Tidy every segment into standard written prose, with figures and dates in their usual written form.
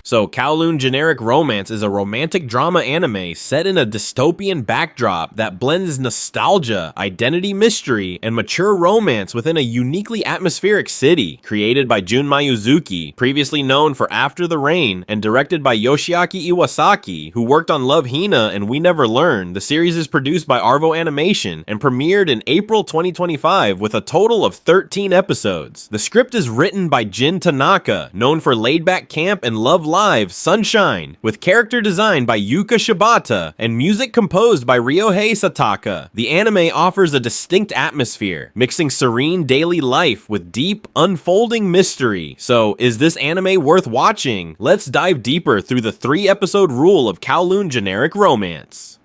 So, Kowloon Generic Romance is a romantic drama anime set in a dystopian backdrop that blends nostalgia, identity mystery, and mature romance within a uniquely atmospheric city. Created by Jun Mayuzuki, previously known for After the Rain, and directed by Yoshiaki Iwasaki, who worked on Love Hina and We Never Learn, the series is produced by Arvo Animation and premiered in April 2025 with a total of 13 episodes. The script is written by Jin Tanaka, known for Laid Back Camp and Love Live Sunshine, with character design by Yuka Shibata and music composed by Ryohei Sataka. The anime offers a distinct atmosphere, mixing serene daily life with deep, unfolding mystery. So, is this anime worth watching? Let's dive deeper through the 3-episode rule of Kowloon Generic Romance.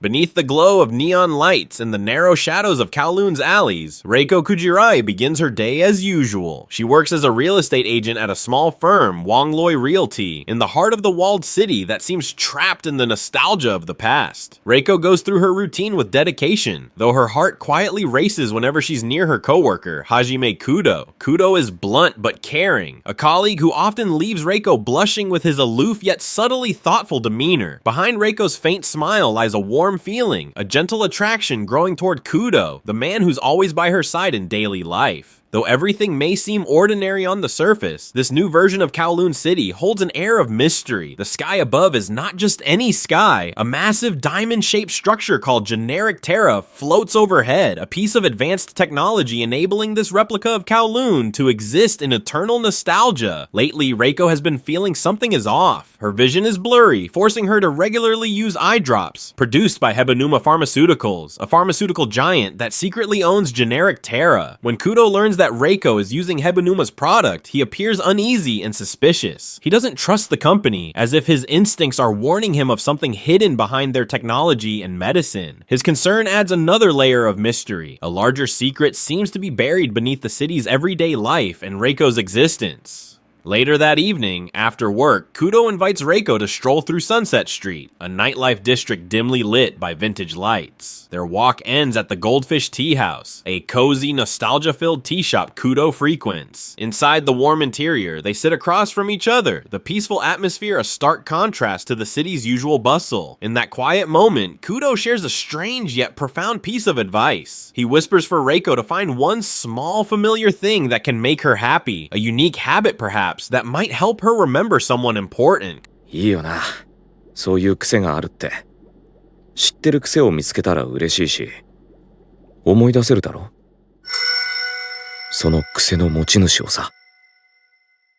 Beneath the glow of neon lights and the narrow shadows of Kowloon's alleys, Reiko Kujirai begins her day as usual. She works as a real estate agent at a small firm, Wongloi Realty, in the heart of the walled city that seems trapped in the nostalgia of the past. Reiko goes through her routine with dedication, though her heart quietly races whenever she's near her coworker, Hajime Kudo. Kudo is blunt but caring, a colleague who often leaves Reiko blushing with his aloof yet subtly thoughtful demeanor. Behind Reiko's faint smile lies a warm feeling, a gentle attraction growing toward Kudo, the man who's always by her side in daily life. Though everything may seem ordinary on the surface, this new version of Kowloon City holds an air of mystery. The sky above is not just any sky. A massive diamond-shaped structure called Generic Terra floats overhead, a piece of advanced technology enabling this replica of Kowloon to exist in eternal nostalgia. Lately, Reiko has been feeling something is off. Her vision is blurry, forcing her to regularly use eye drops, produced by Hebonuma Pharmaceuticals, a pharmaceutical giant that secretly owns Generic Terra. When Kudo learns that Reiko is using Hebonuma's product, he appears uneasy and suspicious. He doesn't trust the company, as if his instincts are warning him of something hidden behind their technology and medicine. His concern adds another layer of mystery. A larger secret seems to be buried beneath the city's everyday life and Reiko's existence. Later that evening, after work, Kudo invites Reiko to stroll through Sunset Street, a nightlife district dimly lit by vintage lights. Their walk ends at the Goldfish Tea House, a cozy, nostalgia-filled tea shop Kudo frequents. Inside the warm interior, they sit across from each other, the peaceful atmosphere a stark contrast to the city's usual bustle. In that quiet moment, Kudo shares a strange yet profound piece of advice. He whispers for Reiko to find one small familiar thing that can make her happy, a unique habit perhaps, that might help her remember someone important. いいよな。そういう癖があるって。知ってる癖を見つけたら嬉しいし、思い出せるだろ？その癖の持ち主をさ。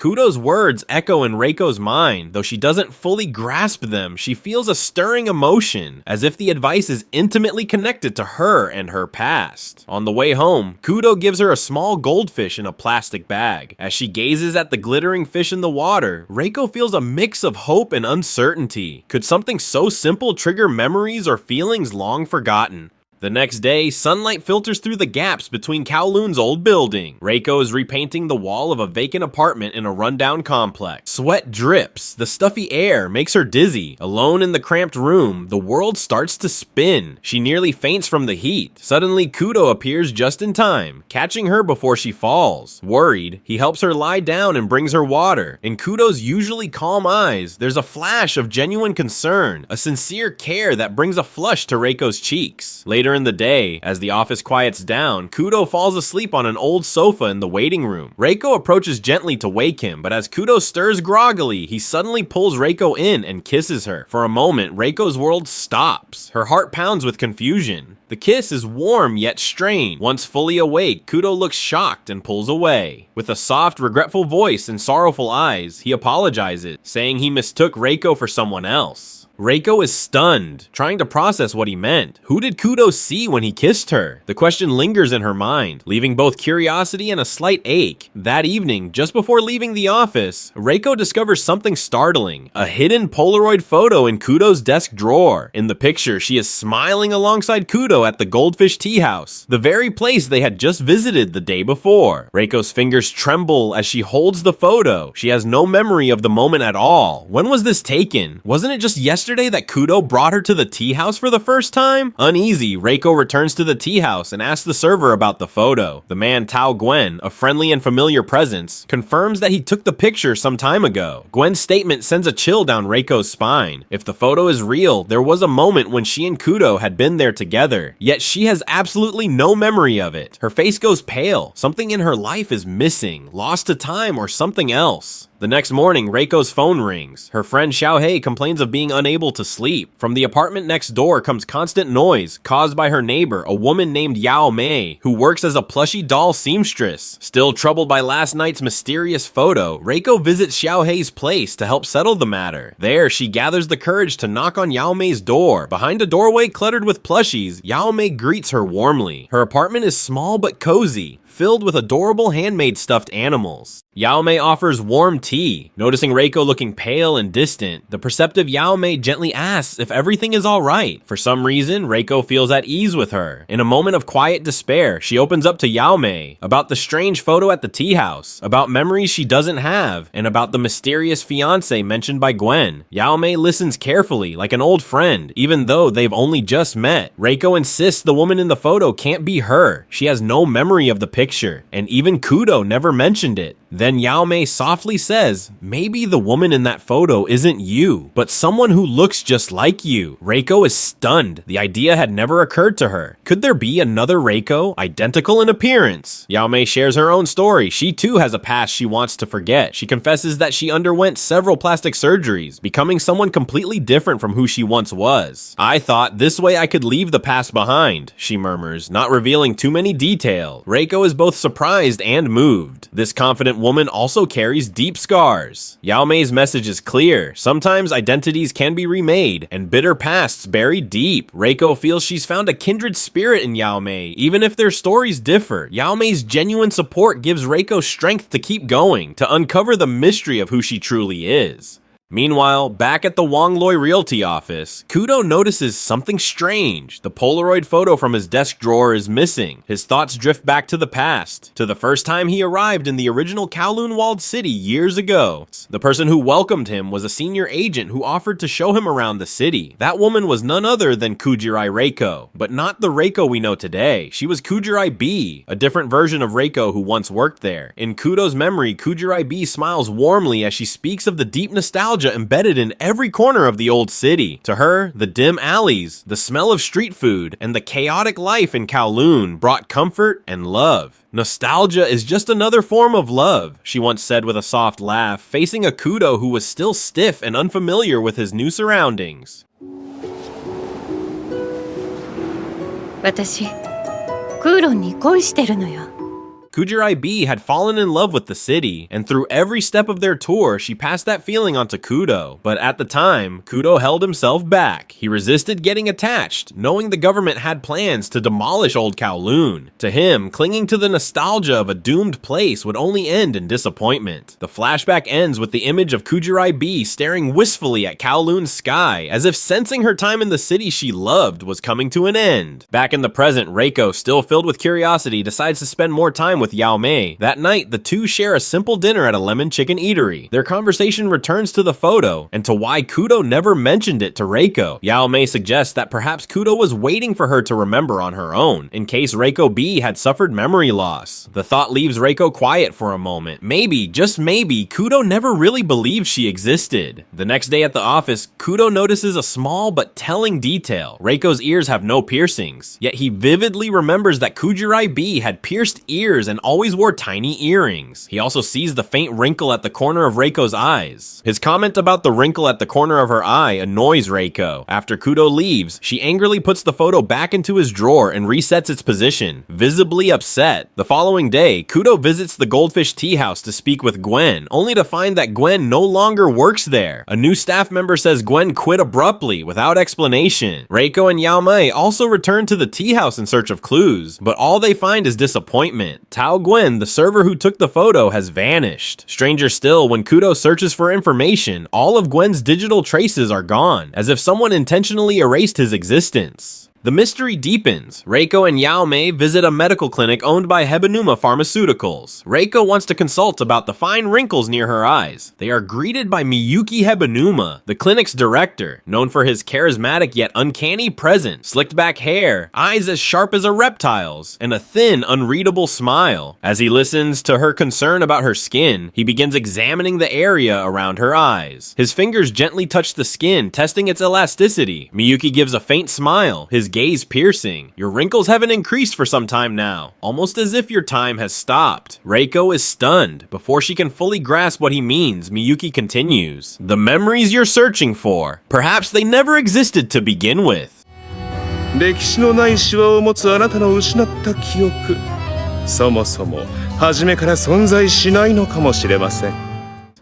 Kudo's words echo in Reiko's mind. Though she doesn't fully grasp them, she feels a stirring emotion, as if the advice is intimately connected to her and her past. On the way home, Kudo gives her a small goldfish in a plastic bag. As she gazes at the glittering fish in the water, Reiko feels a mix of hope and uncertainty. Could something so simple trigger memories or feelings long forgotten? The next day, sunlight filters through the gaps between Kowloon's old building. Reiko is repainting the wall of a vacant apartment in a rundown complex. Sweat drips. The stuffy air makes her dizzy. Alone in the cramped room, the world starts to spin. She nearly faints from the heat. Suddenly, Kudo appears just in time, catching her before she falls. Worried, he helps her lie down and brings her water. In Kudo's usually calm eyes, there's a flash of genuine concern, a sincere care that brings a flush to Reiko's cheeks. Later in the day, as the office quiets down, Kudo falls asleep on an old sofa in the waiting room. Reiko approaches gently to wake him, but as Kudo stirs groggily, he suddenly pulls Reiko in and kisses her. For a moment, Reiko's world stops. Her heart pounds with confusion. The kiss is warm yet strained. Once fully awake, Kudo looks shocked and pulls away. With a soft, regretful voice and sorrowful eyes, he apologizes, saying he mistook Reiko for someone else. Reiko is stunned, trying to process what he meant. Who did Kudo see when he kissed her? The question lingers in her mind, leaving both curiosity and a slight ache. That evening, just before leaving the office, Reiko discovers something startling, a hidden Polaroid photo in Kudo's desk drawer. In the picture, she is smiling alongside Kudo at the Goldfish Tea House, the very place they had just visited the day before. Reiko's fingers tremble as she holds the photo. She has no memory of the moment at all. When was this taken? Wasn't it just yesterday yesterday that Kudo brought her to the tea house for the first time? Uneasy, Reiko returns to the tea house and asks the server about the photo. The man Tao Gwen, a friendly and familiar presence, confirms that he took the picture some time ago. Gwen's statement sends a chill down Reiko's spine. If the photo is real, there was a moment when she and Kudo had been there together, yet she has absolutely no memory of it. Her face goes pale. Something in her life is missing, lost to time or something else. The next morning, Reiko's phone rings. Her friend Xiaohei complains of being unable to sleep. From the apartment next door comes constant noise caused by her neighbor, a woman named Yao Mei, who works as a plushy doll seamstress. Still troubled by last night's mysterious photo, Reiko visits Xiaohei's place to help settle the matter. There, she gathers the courage to knock on Yao Mei's door. Behind a doorway cluttered with plushies, Yao Mei greets her warmly. Her apartment is small but cozy, filled with adorable handmade stuffed animals. Yao Mei offers warm tea. Noticing Reiko looking pale and distant, the perceptive Yao Mei gently asks if everything is alright. For some reason, Reiko feels at ease with her. In a moment of quiet despair, she opens up to Yao Mei about the strange photo at the tea house, about memories she doesn't have, and about the mysterious fiance mentioned by Gwen. Yao Mei listens carefully, like an old friend, even though they've only just met. Reiko insists the woman in the photo can't be her. She has no memory of the picture, and even Kudo never mentioned it. Then Yao Mei softly says, maybe the woman in that photo isn't you, but someone who looks just like you. Reiko is stunned. The idea had never occurred to her. Could there be another Reiko, identical in appearance? Yao Mei shares her own story. She too has a past she wants to forget. She confesses that she underwent several plastic surgeries, becoming someone completely different from who she once was. I thought this way I could leave the past behind, she murmurs, not revealing too many details. Reiko is both surprised and moved. This confident woman also carries deep scars. Yao Mei's message is clear. Sometimes identities can be remade, and bitter pasts bury deep. Reiko feels she's found a kindred spirit in Yao Mei, even if their stories differ. Yao Mei's genuine support gives Reiko strength to keep going, to uncover the mystery of who she truly is. Meanwhile, back at the Wangloi Realty office, Kudo notices something strange. The Polaroid photo from his desk drawer is missing. His thoughts drift back to the past, to the first time he arrived in the original Kowloon walled city years ago. The person who welcomed him was a senior agent who offered to show him around the city. That woman was none other than Kujirai Reiko, but not the Reiko we know today. She was Kujirai B, a different version of Reiko who once worked there. In Kudo's memory, Kujirai B smiles warmly as she speaks of the deep nostalgia embedded in every corner of the old city. To her, the dim alleys, the smell of street food, and the chaotic life in Kowloon brought comfort and love. Nostalgia is just another form of love, she once said with a soft laugh, facing a Kudo who was still stiff and unfamiliar with his new surroundings. 私、クーロンに恋してるのよ。 Kujirai B had fallen in love with the city, and through every step of their tour, she passed that feeling onto Kudo. But at the time, Kudo held himself back. He resisted getting attached, knowing the government had plans to demolish old Kowloon. To him, clinging to the nostalgia of a doomed place would only end in disappointment. The flashback ends with the image of Kujirai B staring wistfully at Kowloon's sky, as if sensing her time in the city she loved was coming to an end. Back in the present, Reiko, still filled with curiosity, decides to spend more time with Yao Mei. That night, the two share a simple dinner at a lemon chicken eatery. Their conversation returns to the photo and to why Kudo never mentioned it to Reiko. Yao Mei suggests that perhaps Kudo was waiting for her to remember on her own, in case Reiko B had suffered memory loss. The thought leaves Reiko quiet for a moment. Maybe, just maybe, Kudo never really believed she existed. The next day at the office, Kudo notices a small but telling detail. Reiko's ears have no piercings, yet he vividly remembers that Kujirai B had pierced ears and always wore tiny earrings. He also sees the faint wrinkle at the corner of Reiko's eyes. His comment about the wrinkle at the corner of her eye annoys Reiko. After Kudo leaves, she angrily puts the photo back into his drawer and resets its position, visibly upset. The following day, Kudo visits the Goldfish Tea House to speak with Gwen, only to find that Gwen no longer works there. A new staff member says Gwen quit abruptly, without explanation. Reiko and Yao Mei also return to the tea house in search of clues, but all they find is disappointment. Tao Gwen, the server who took the photo, has vanished. Stranger still, when Kudo searches for information, all of Gwen's digital traces are gone, as if someone intentionally erased his existence. The mystery deepens. Reiko and Yao Mei visit a medical clinic owned by Hebanuma Pharmaceuticals. Reiko wants to consult about the fine wrinkles near her eyes. They are greeted by Miyuki Hebanuma, the clinic's director, known for his charismatic yet uncanny presence, slicked back hair, eyes as sharp as a reptile's, and a thin, unreadable smile. As he listens to her concern about her skin, he begins examining the area around her eyes. His fingers gently touch the skin, testing its elasticity. Miyuki gives a faint smile, his gaze piercing. Your wrinkles haven't increased for some time now, almost as if your time has stopped. Reiko is stunned. Before she can fully grasp what he means, Miyuki continues. The memories you're searching for, perhaps they never existed to begin with. 歴史のないシワを持つあなたの失った記憶、そもそも初めから存在しないのかもしれません。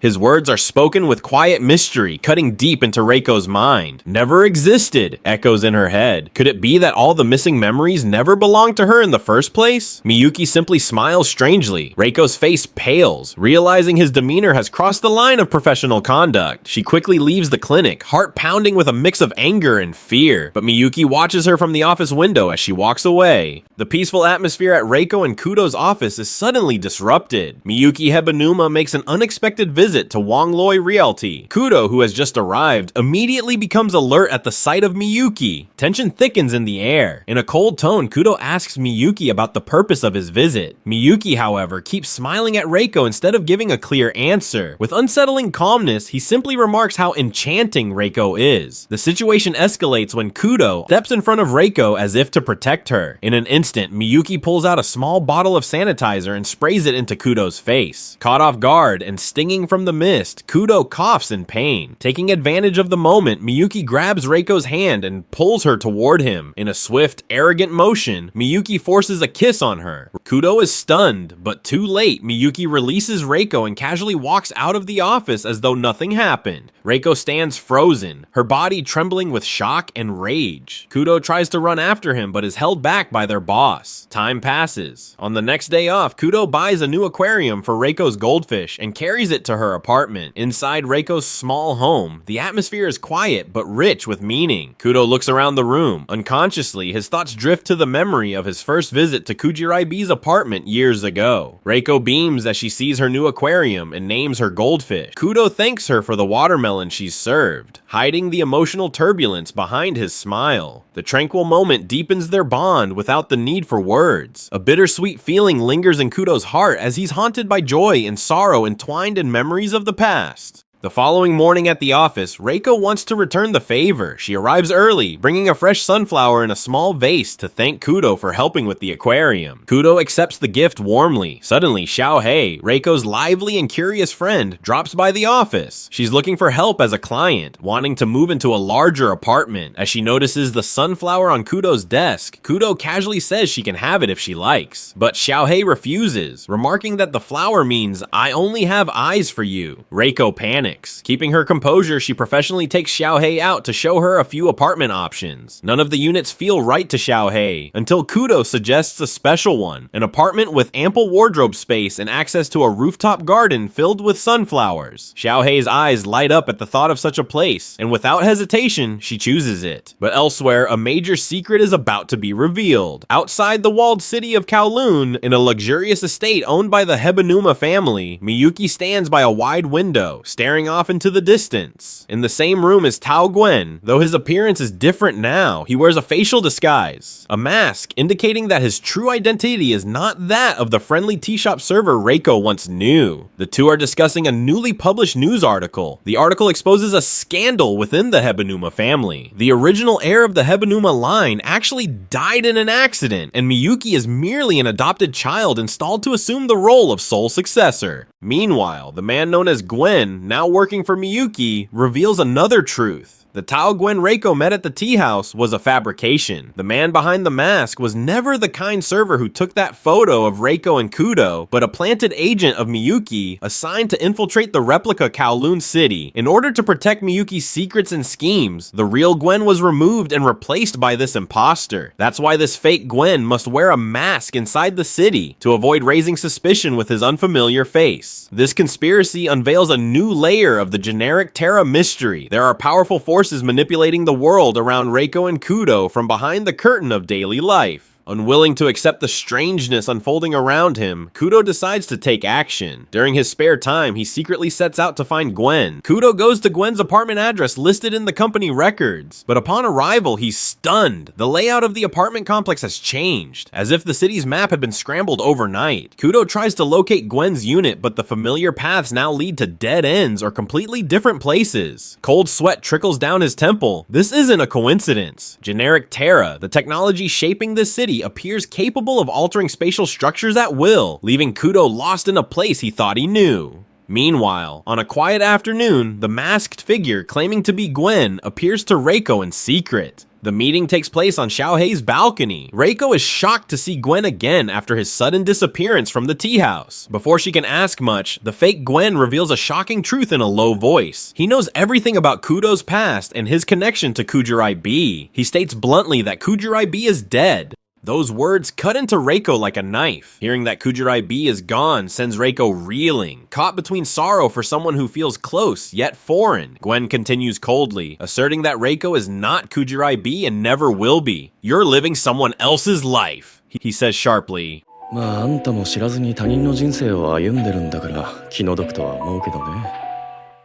His words are spoken with quiet mystery, cutting deep into Reiko's mind. Never existed, echoes in her head. Could it be that all the missing memories never belonged to her in the first place? Miyuki simply smiles strangely. Reiko's face pales, realizing his demeanor has crossed the line of professional conduct. She quickly leaves the clinic, heart pounding with a mix of anger and fear. But Miyuki watches her from the office window as she walks away. The peaceful atmosphere at Reiko and Kudo's office is suddenly disrupted. Miyuki Hebanuma makes an unexpected visit to Wongloi Realty. Kudo, who has just arrived, immediately becomes alert at the sight of Miyuki. Tension thickens in the air. In a cold tone, Kudo asks Miyuki about the purpose of his visit. Miyuki, however, keeps smiling at Reiko instead of giving a clear answer. With unsettling calmness, he simply remarks how enchanting Reiko is. The situation escalates when Kudo steps in front of Reiko as if to protect her. In an instant, Miyuki pulls out a small bottle of sanitizer and sprays it into Kudo's face. Caught off guard and stinging from the mist, Kudo coughs in pain. Taking advantage of the moment, Miyuki grabs Reiko's hand and pulls her toward him. In a swift, arrogant motion, Miyuki forces a kiss on her. Kudo is stunned, but too late, Miyuki releases Reiko and casually walks out of the office as though nothing happened. Reiko stands frozen, her body trembling with shock and rage. Kudo tries to run after him but is held back by their boss. Time passes. On the next day off, Kudo buys a new aquarium for Reiko's goldfish and carries it to her apartment. Inside Reiko's small home, the atmosphere is quiet but rich with meaning. Kudo looks around the room. Unconsciously, his thoughts drift to the memory of his first visit to Kujirai B's apartment years ago. Reiko beams as she sees her new aquarium and names her goldfish. Kudo thanks her for the watermelon she's served, hiding the emotional turbulence behind his smile. The tranquil moment deepens their bond without the need for words. A bittersweet feeling lingers in Kudo's heart as he's haunted by joy and sorrow entwined in memories of the past. The following morning at the office, Reiko wants to return the favor. She arrives early, bringing a fresh sunflower in a small vase to thank Kudo for helping with the aquarium. Kudo accepts the gift warmly. Suddenly, Xiaohei, Reiko's lively and curious friend, drops by the office. She's looking for help as a client, wanting to move into a larger apartment. As she notices the sunflower on Kudo's desk, Kudo casually says she can have it if she likes. But Xiaohei refuses, remarking that the flower means, "I only have eyes for you." Reiko panics. Keeping her composure, she professionally takes Xiaohei out to show her a few apartment options. None of the units feel right to Xiaohei, until Kudo suggests a special one, an apartment with ample wardrobe space and access to a rooftop garden filled with sunflowers. Xiaohei's eyes light up at the thought of such a place, and without hesitation, she chooses it. But elsewhere, a major secret is about to be revealed. Outside the walled city of Kowloon, in a luxurious estate owned by the Hebanuma family, Miyuki stands by a wide window, staring off into the distance. In the same room is Tao Gwen, though his appearance is different now. He wears a facial disguise, a mask indicating that his true identity is not that of the friendly tea shop server Reiko once knew. The two are discussing a newly published news article. The article exposes a scandal within the Hebanuma family. The original heir of the Hebanuma line actually died in an accident, and Miyuki is merely an adopted child installed to assume the role of sole successor. Meanwhile, the man known as Gwen, now working for Miyuki, reveals another truth. The Tao Gwen Reiko met at the tea house was a fabrication. The man behind the mask was never the kind server who took that photo of Reiko and Kudo, but a planted agent of Miyuki assigned to infiltrate the replica Kowloon City. In order to protect Miyuki's secrets and schemes, the real Gwen was removed and replaced by this imposter. That's why this fake Gwen must wear a mask inside the city to avoid raising suspicion with his unfamiliar face. This conspiracy unveils a new layer of the generic Terra mystery. There are powerful forces forces manipulating the world around Reiko and Kudo from behind the curtain of daily life. Unwilling to accept the strangeness unfolding around him, Kudo decides to take action. During his spare time, he secretly sets out to find Gwen. Kudo goes to Gwen's apartment address listed in the company records, but upon arrival, he's stunned. The layout of the apartment complex has changed, as if the city's map had been scrambled overnight. Kudo tries to locate Gwen's unit, but the familiar paths now lead to dead ends or completely different places. Cold sweat trickles down his temple. This isn't a coincidence. Generic Terra, the technology shaping this city, appears capable of altering spatial structures at will, leaving Kudo lost in a place he thought he knew. Meanwhile, on a quiet afternoon, the masked figure claiming to be Gwen appears to Reiko in secret. The meeting takes place on Xiaohei's balcony. Reiko is shocked to see Gwen again after his sudden disappearance from the tea house. Before she can ask much, the fake Gwen reveals a shocking truth in a low voice. He knows everything about Kudo's past and his connection to Kujirai B. He states bluntly that Kujirai B is dead. Those words cut into Reiko like a knife. Hearing that Kujirai B is gone sends Reiko reeling, caught between sorrow for someone who feels close yet foreign. Gwen continues coldly, asserting that Reiko is not Kujirai B and never will be. You're living someone else's life, he says sharply. まああんたも知らずに他人の人生を歩んでるんだから気の毒とは思うけどね。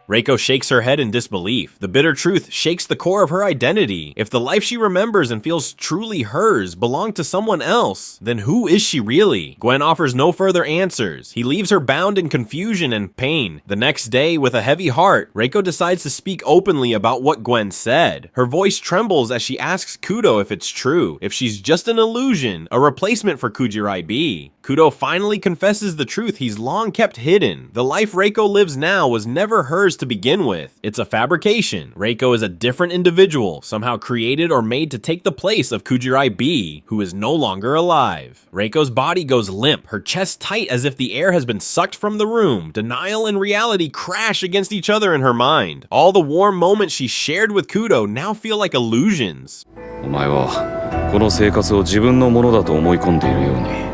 Reiko shakes her head in disbelief. The bitter truth shakes the core of her identity. If the life she remembers and feels truly hers belonged to someone else, then who is she really? Gwen offers no further answers. He leaves her bound in confusion and pain. The next day, with a heavy heart, Reiko decides to speak openly about what Gwen said. Her voice trembles as she asks Kudo if it's true, if she's just an illusion, a replacement for Kujirai B. Kudo finally confesses the truth he's long kept hidden. The life Reiko lives now was never hers to begin with. It's a fabrication. Reiko is a different individual, somehow created or made to take the place of Kujirai B, who is no longer alive. Reiko's body goes limp, her chest tight as if the air has been sucked from the room. Denial and reality crash against each other in her mind. All the warm moments she shared with Kudo now feel like illusions. お前はこの生活を自分のものだと思い込んでいるように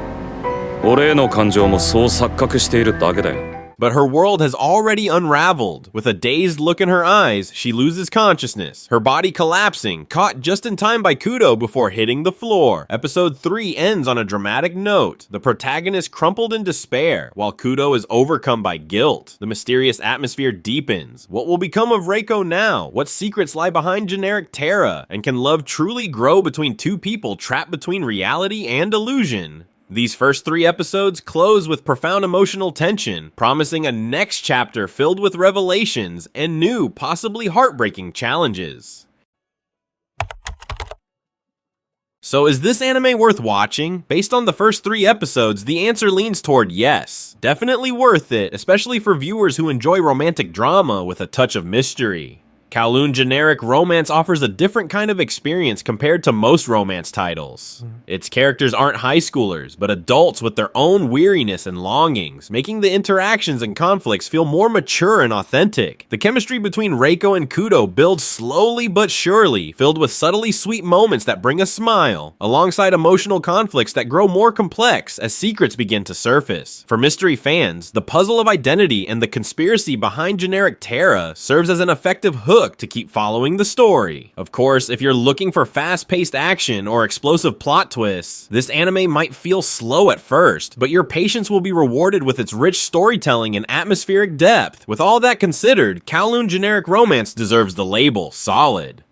俺への感情もそう錯覚しているだけだよ。 But her world has already unraveled. With a dazed look in her eyes, she loses consciousness, her body collapsing, caught just in time by Kudo before hitting the floor. Episode 3 ends on a dramatic note. The protagonist crumpled in despair, while Kudo is overcome by guilt. The mysterious atmosphere deepens. What will become of Reiko now? What secrets lie behind generic Terra? And can love truly grow between two people trapped between reality and illusion? These first 3 episodes close with profound emotional tension, promising a next chapter filled with revelations and new, possibly heartbreaking challenges. So is this anime worth watching? Based on the first 3 episodes, the answer leans toward yes. Definitely worth it, especially for viewers who enjoy romantic drama with a touch of mystery. Kowloon generic romance offers a different kind of experience compared to most romance titles. Its characters aren't high schoolers, but adults with their own weariness and longings, making the interactions and conflicts feel more mature and authentic. The chemistry between Reiko and Kudo builds slowly but surely, filled with subtly sweet moments that bring a smile, alongside emotional conflicts that grow more complex as secrets begin to surface. For mystery fans, the puzzle of identity and the conspiracy behind generic Terra serves as an effective hook to keep following the story. Of course, if you're looking for fast-paced action or explosive plot twists, this anime might feel slow at first, but your patience will be rewarded with its rich storytelling and atmospheric depth. With all that considered, Kowloon generic romance deserves the label solid.